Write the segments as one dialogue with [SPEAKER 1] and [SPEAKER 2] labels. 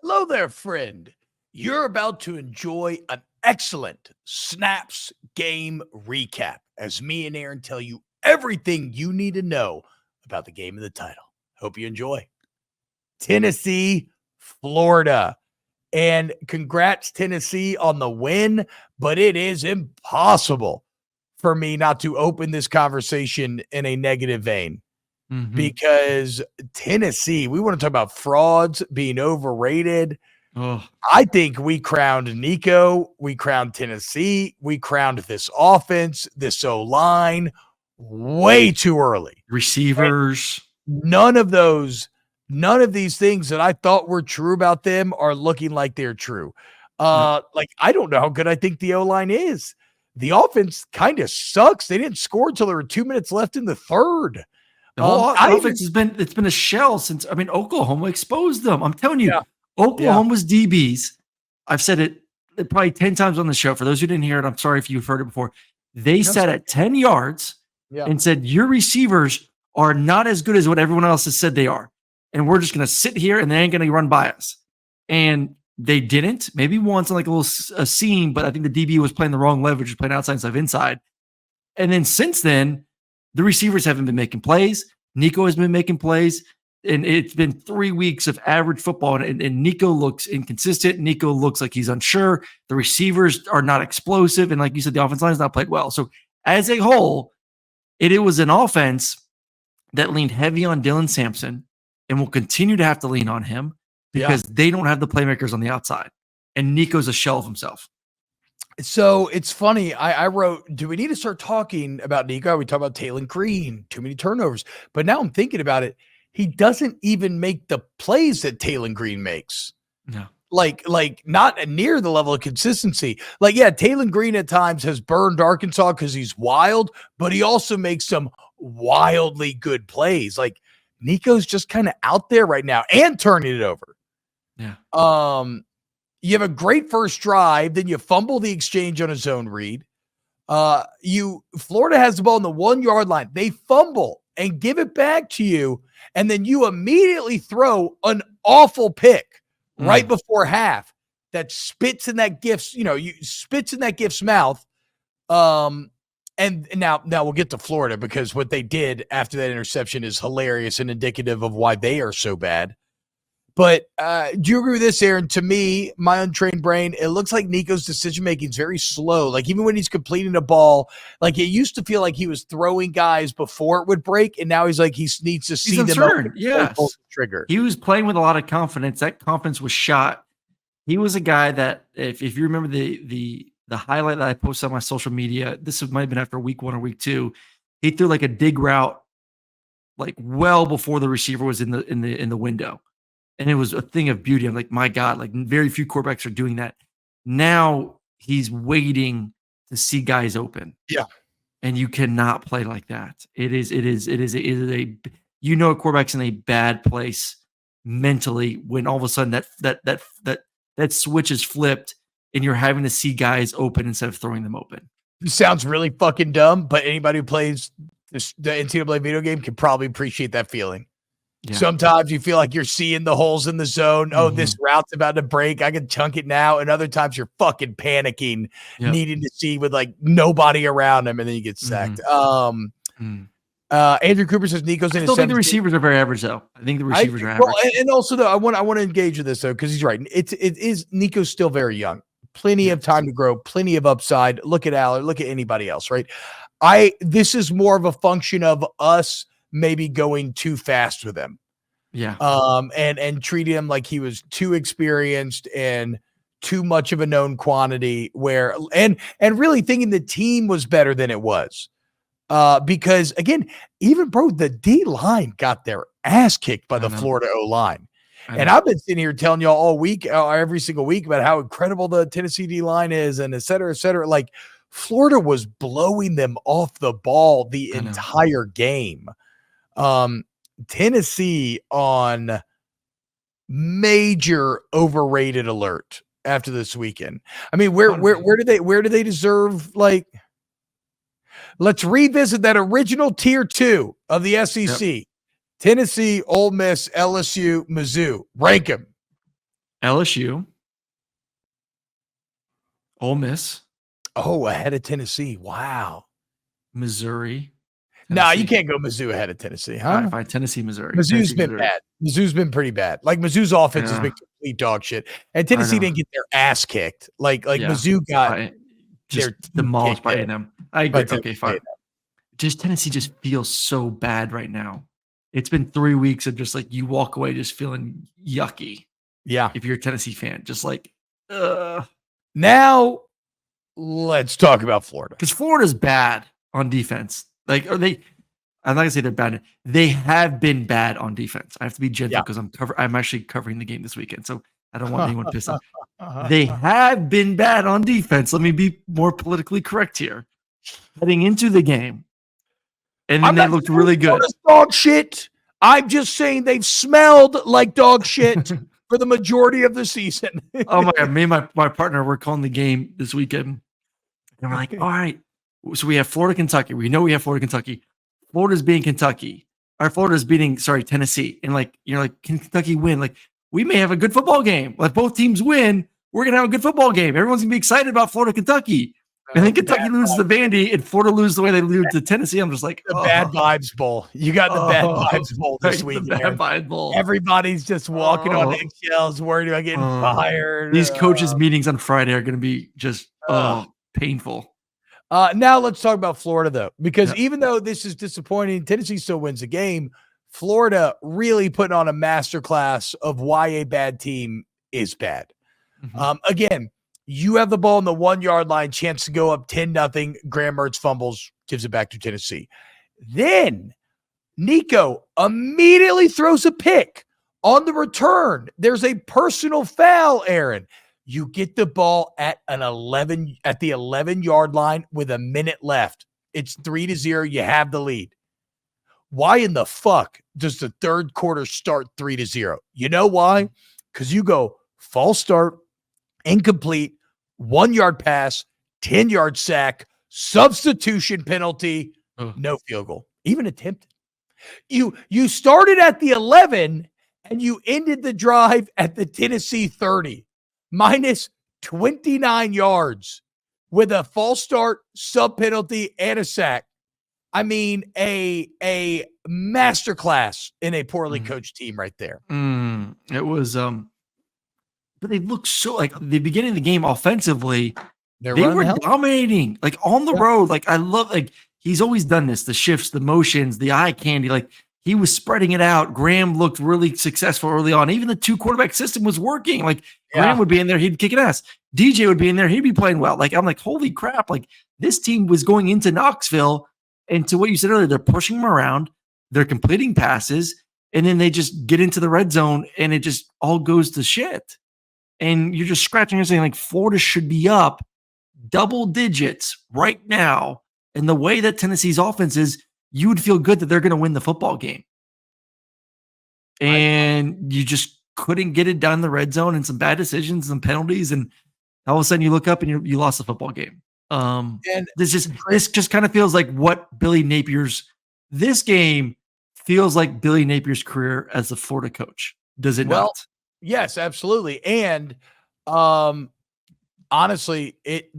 [SPEAKER 1] Hello there, friend. You're about to enjoy an excellent Snaps game recap as me and Aaron tell you everything you need to know about the game of the title. Hope you enjoy. Tennessee, Florida. And congrats, Tennessee, on the win, but it is impossible for me not to open this conversation in a negative vein. Because Tennessee, we want to talk about frauds being overrated. I think we crowned Nico, we crowned Tennessee, we crowned this offense, this O-line way too early.
[SPEAKER 2] Receivers.
[SPEAKER 1] And none of these things that I thought were true about them are looking like they're true. Like, I don't know how good I think the O-line is. The offense kind of sucks. They didn't score until there were 2 minutes left in the third.
[SPEAKER 2] The whole offense has been a shell since, Oklahoma exposed them. I'm telling you, Oklahoma's DBs, I've said it probably 10 times on the show. For those who didn't hear it, I'm sorry if you've heard it before. They sat at 10 yards and said, your receivers are not as good as what everyone else has said they are. And we're just going to sit here and they ain't going to run by us. And they didn't. Maybe once on like a seam, but I think the DB was playing the wrong leverage, playing outside instead of inside. And then since then, the receivers haven't been making plays. Nico has been making plays. And it's been 3 weeks of average football. And Nico looks inconsistent. Nico looks like he's unsure. The receivers are not explosive. And like you said, the offensive line has not played well. So as a whole, it was an offense that leaned heavy on Dylan Sampson and will continue to have to lean on him because they don't have the playmakers on the outside. And Nico's a shell of himself.
[SPEAKER 1] So it's funny. I wrote, do we need to start talking about Nico? We talk about Taylor Green, too many turnovers. But now I'm thinking about it. He doesn't even make the plays that Taylor Green makes.
[SPEAKER 2] No.
[SPEAKER 1] Like not near the level of consistency. Like, yeah, Taylor Green at times has burned Arkansas because he's wild, but he also makes some wildly good plays. Like Nico's just kind of out there right now and turning it over.
[SPEAKER 2] Yeah.
[SPEAKER 1] You have a great first drive, then you fumble the exchange on a zone read. Florida has the ball on the 1 yard line. They fumble and give it back to you, and then you immediately throw an awful pick right before half that spits in that gift's mouth. And now we'll get to Florida because what they did after that interception is hilarious and indicative of why they are so bad. But do you agree with this, Aaron? To me, my untrained brain, it looks like Nico's decision-making is very slow. Like, even when he's completing a ball, like, it used to feel like he was throwing guys before it would break, and now he's like, he needs to see them.
[SPEAKER 2] Yes.
[SPEAKER 1] Trigger.
[SPEAKER 2] He was playing with a lot of confidence. That confidence was shot. He was a guy that, if you remember the highlight that I posted on my social media, this might have been after week 1 or week 2, he threw like a dig route, like well before the receiver was in the window. And it was a thing of beauty. I'm like, my God, like very few quarterbacks are doing that. Now he's waiting to see guys open.
[SPEAKER 1] Yeah.
[SPEAKER 2] And you cannot play like that. It is a quarterback's in a bad place mentally when all of a sudden that switch is flipped and you're having to see guys open instead of throwing them open.
[SPEAKER 1] It sounds really fucking dumb, but anybody who plays the NCAA video game can probably appreciate that feeling. Yeah. Sometimes you feel like you're seeing the holes in the zone. Oh, this route's about to break. I can chunk it now. And other times you're fucking panicking, needing to see with like nobody around him, and then you get sacked. Andrew Cooper says Nico's in.
[SPEAKER 2] I still think the receivers are very average, though. I think the receivers are average.
[SPEAKER 1] Well, and also though, I want to engage with this though because he's right. It is Nico's still very young. Plenty of time to grow. Plenty of upside. Look at Aller. Look at anybody else. Right. This is more of a function of us maybe going too fast with him.
[SPEAKER 2] Yeah.
[SPEAKER 1] And treating him like he was too experienced and too much of a known quantity and really thinking the team was better than it was. Because again, even the D line got their ass kicked by the Florida O line. And I've been sitting here telling y'all all week, every single week about how incredible the Tennessee D line is and et cetera, et cetera. Like Florida was blowing them off the ball the entire game. Tennessee on major overrated alert after this weekend. I mean, where do they deserve? Like, let's revisit that original tier 2 of the SEC. Yep. Tennessee, Ole Miss, LSU, Mizzou. Rank them.
[SPEAKER 2] LSU, Ole Miss,
[SPEAKER 1] Oh, ahead of Tennessee. Wow.
[SPEAKER 2] Missouri.
[SPEAKER 1] No, you
[SPEAKER 2] Tennessee.
[SPEAKER 1] can't go Mizzou ahead of Tennessee,
[SPEAKER 2] All right,
[SPEAKER 1] huh?
[SPEAKER 2] fine. Tennessee, Missouri.
[SPEAKER 1] Mizzou's
[SPEAKER 2] Tennessee,
[SPEAKER 1] been
[SPEAKER 2] Missouri.
[SPEAKER 1] bad. Mizzou's been pretty bad. Like Mizzou's offense has
[SPEAKER 2] Yeah,
[SPEAKER 1] been complete dog shit, and
[SPEAKER 2] I
[SPEAKER 1] Tennessee
[SPEAKER 2] know.
[SPEAKER 1] didn't get their ass kicked. Like
[SPEAKER 2] Yeah,
[SPEAKER 1] Mizzou got
[SPEAKER 2] just
[SPEAKER 1] their teeth
[SPEAKER 2] demolished
[SPEAKER 1] kicked
[SPEAKER 2] by
[SPEAKER 1] in
[SPEAKER 2] A&M. I
[SPEAKER 1] by
[SPEAKER 2] agree. Okay,
[SPEAKER 1] Texas
[SPEAKER 2] fine.
[SPEAKER 1] A&M.
[SPEAKER 2] Just Tennessee just feels so bad right now. It's been 3 weeks of just like you walk away just feeling yucky.
[SPEAKER 1] Yeah.
[SPEAKER 2] If you're a Tennessee fan, just like,
[SPEAKER 1] Now let's talk about Florida.
[SPEAKER 2] because Florida's bad on defense. Like, I'm not gonna say they're bad. They have been bad on defense. I have to be gentle because I'm actually covering the game this weekend, so I don't want anyone pissed off. They have been bad on defense. Let me be more politically correct here. Heading into the game, and then they looked really good.
[SPEAKER 1] Dog shit. I'm just saying they've smelled like dog shit for the majority of the season.
[SPEAKER 2] Oh my God. Me and my partner, we're calling the game this weekend. And we're like, all right. So we have Florida, Kentucky. We know we have Florida, Kentucky. Florida's beating Kentucky. Our Florida's beating, Tennessee. And like, you're like, can Kentucky win? Like, we may have a good football game. Like, both teams win. We're going to have a good football game. Everyone's going to be excited about Florida, Kentucky. And then Kentucky loses to Vandy and Florida loses the way they lose to Tennessee. I'm just like,
[SPEAKER 1] the Bad Vibes Bowl. You got the Bad Vibes Bowl this week.
[SPEAKER 2] The Bad Vibes Bowl.
[SPEAKER 1] Everybody's just walking on eggshells, worried about getting fired.
[SPEAKER 2] These coaches' meetings on Friday are going to be just painful.
[SPEAKER 1] Now let's talk about Florida, though, because even though this is disappointing, Tennessee still wins the game. Florida really putting on a masterclass of why a bad team is bad.
[SPEAKER 2] Mm-hmm.
[SPEAKER 1] Again, you have the ball on the 1 yard line, chance to go up 10-0. Graham Mertz fumbles, gives it back to Tennessee. Then Nico immediately throws a pick on the return. There's a personal foul, Aaron. You get the ball at the 11-yard line with a minute left. It's 3-0. You have the lead. Why in the fuck does the third quarter start 3-0? You know why? Because you go false start, incomplete, 1 yard pass, 10-yard sack, substitution penalty, no field goal, even attempted. You started at the 11 and you ended the drive at the Tennessee 30, minus 29 yards with a false start, sub penalty, and a sack. I mean, a masterclass in a poorly coached team right there.
[SPEAKER 2] It was, but they looked so like the beginning of the game offensively. They were dominating, like on the road. Like I love, like he's always done this: the shifts, the motions, the eye candy. Like he was spreading it out. Graham looked really successful early on. Even the 2-quarterback system was working. Like Graham would be in there, he'd kick an ass. DJ would be in there, he'd be playing well. Like I'm like, holy crap! Like this team was going into Knoxville, and to what you said earlier, they're pushing them around, they're completing passes, and then they just get into the red zone, and it just all goes to shit. And you're just scratching your saying like Florida should be up double digits right now. And the way that Tennessee's offense is, you would feel good that they're going to win the football game. And you just couldn't get it down the red zone, and some bad decisions and penalties. And all of a sudden you look up and you lost the football game. And this just kind of feels like what this game feels like Billy Napier's career as a Florida coach. Does it not?
[SPEAKER 1] Yes, absolutely. And honestly,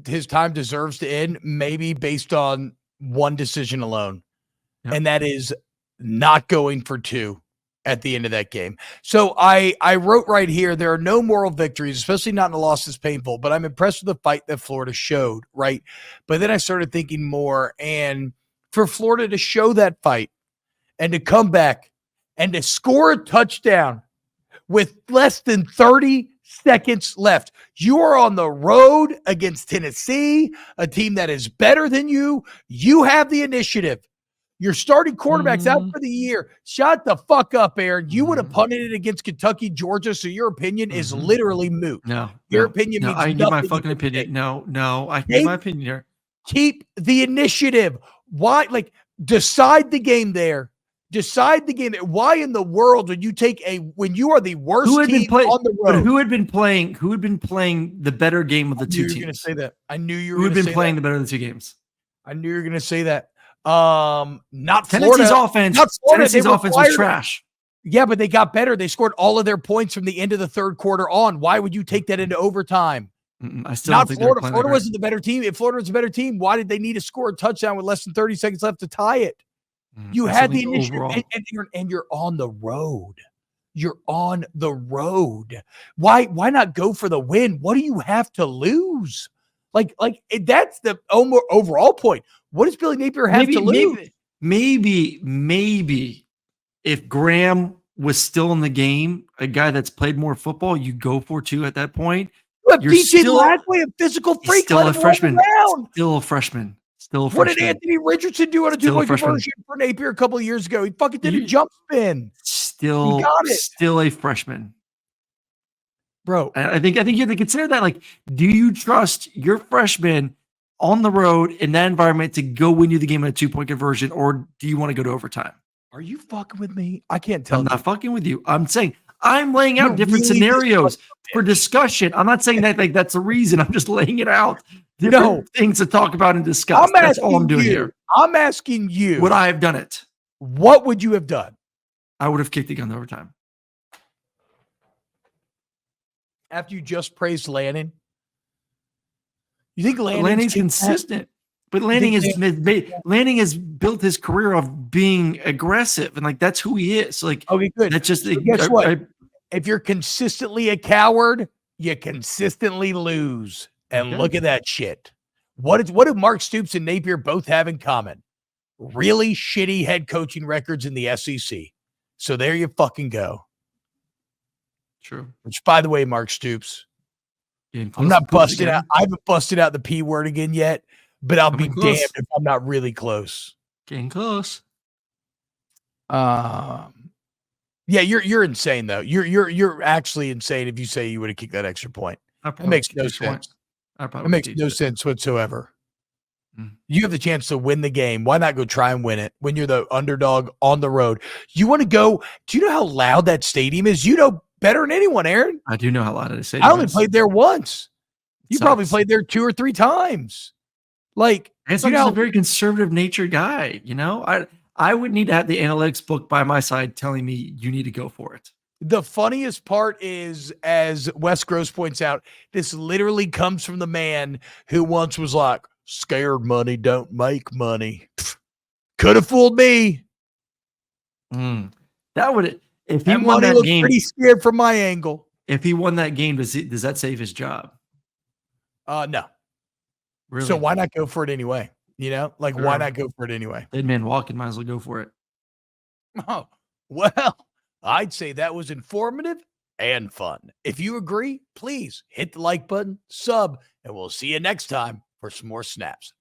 [SPEAKER 1] his time deserves to end, maybe based on one decision alone. Yep. And that is not going for 2 at the end of that game. So I wrote right here, there are no moral victories, especially not in a loss this painful, but I'm impressed with the fight that Florida showed, right? But then I started thinking more, and for Florida to show that fight and to come back and to score a touchdown with less than 30 seconds left. You are on the road against Tennessee, a team that is better than you. You have the initiative. Your starting quarterback's out for the year. Shut the fuck up, Aaron. You would have punted it against Kentucky, Georgia, so your opinion is literally moot. Your opinion means
[SPEAKER 2] I
[SPEAKER 1] nothing.
[SPEAKER 2] give my fucking opinion. No, I give my opinion here.
[SPEAKER 1] Keep the initiative. Why? Like, decide the game there. Decide the game. Why in the world would you when you are the worst team on the road?
[SPEAKER 2] Who had been playing the better game of the two teams?
[SPEAKER 1] You were going to say that. I knew you were.
[SPEAKER 2] Who had been playing the better of the two games?
[SPEAKER 1] I knew you were going to say that. Not
[SPEAKER 2] Tennessee's
[SPEAKER 1] Florida.
[SPEAKER 2] offense.
[SPEAKER 1] Not Florida.
[SPEAKER 2] Tennessee's offense was trash.
[SPEAKER 1] Yeah, but they got better. They scored all of their points from the end of the third quarter on. Why would you take that into overtime?
[SPEAKER 2] I still don't think
[SPEAKER 1] Florida.
[SPEAKER 2] they're
[SPEAKER 1] Florida wasn't the better team. If Florida was a better team, why did they need to score a touchdown with less than 30 seconds left to tie it? You had the initiative, and you're on the road. You're on the road. Why not go for the win? What do you have to lose? Like that's the overall point. What does Billy Napier have to lose?
[SPEAKER 2] Maybe if Graham was still in the game, a guy that's played more football, you go for two at that point.
[SPEAKER 1] You're still a physical freak.
[SPEAKER 2] Still a freshman. Still a freshman.
[SPEAKER 1] What did Anthony Richardson do on a 2-point conversion for Napier a couple of years ago? He fucking did a jump spin.
[SPEAKER 2] Still a freshman.
[SPEAKER 1] Bro.
[SPEAKER 2] I think you have to consider that. Like, do you trust your freshman on the road in that environment to go win you the game in a 2-point conversion, or do you want to go to overtime?
[SPEAKER 1] Are you fucking with me? I can't tell.
[SPEAKER 2] I'm not fucking with you. I'm saying I'm laying out different scenarios for discussion. I'm not saying that like that's the reason. I'm just laying it out. Different things to talk about and discuss. That's all I'm doing here.
[SPEAKER 1] I'm asking you.
[SPEAKER 2] Would I have done it?
[SPEAKER 1] What would you have done?
[SPEAKER 2] I would have kicked the gun to overtime.
[SPEAKER 1] After you just praised Lanning? You think
[SPEAKER 2] Lanning's consistent? But Lanning has built his career of being aggressive, and like that's who he is. So, like,
[SPEAKER 1] okay, good.
[SPEAKER 2] That's just
[SPEAKER 1] guess what? If you're consistently a coward, you consistently lose. And look at that shit. What do Mark Stoops and Napier both have in common? Really shitty head coaching records in the SEC. So there you fucking go.
[SPEAKER 2] True.
[SPEAKER 1] Which, by the way, Mark Stoops, I'm not busting out. I haven't busted out the P word again yet, but I'll be damned if I'm not really close.
[SPEAKER 2] Getting close.
[SPEAKER 1] Yeah, you're insane though. You're actually insane if you say you would have kicked that extra point. It makes no sense. It makes no sense whatsoever. You have the chance to win the game. Why not go try and win it when you're the underdog on the road? You want to go? Do you know how loud that stadium is? You know better than anyone, Aaron.
[SPEAKER 2] I do know how loud it stadium is.
[SPEAKER 1] I only played there once. You probably played there 2 or 3 times. Like,
[SPEAKER 2] he's a very conservative nature guy. You know, I would need to have the analytics book by my side telling me you need to go for it.
[SPEAKER 1] The funniest part is, as Wes Gross points out, this literally comes from the man who once was like, scared money don't make money. Could have fooled me.
[SPEAKER 2] That would, if he won that game,
[SPEAKER 1] pretty scared from my angle.
[SPEAKER 2] If he won that game, does that save his job?
[SPEAKER 1] No.
[SPEAKER 2] Really?
[SPEAKER 1] So why not go for it anyway? You know, like why not go for it anyway?
[SPEAKER 2] Dead man walking, might as well go for it.
[SPEAKER 1] Oh, well, I'd say that was informative and fun. If you agree, please hit the like button, sub, and we'll see you next time for some more snaps.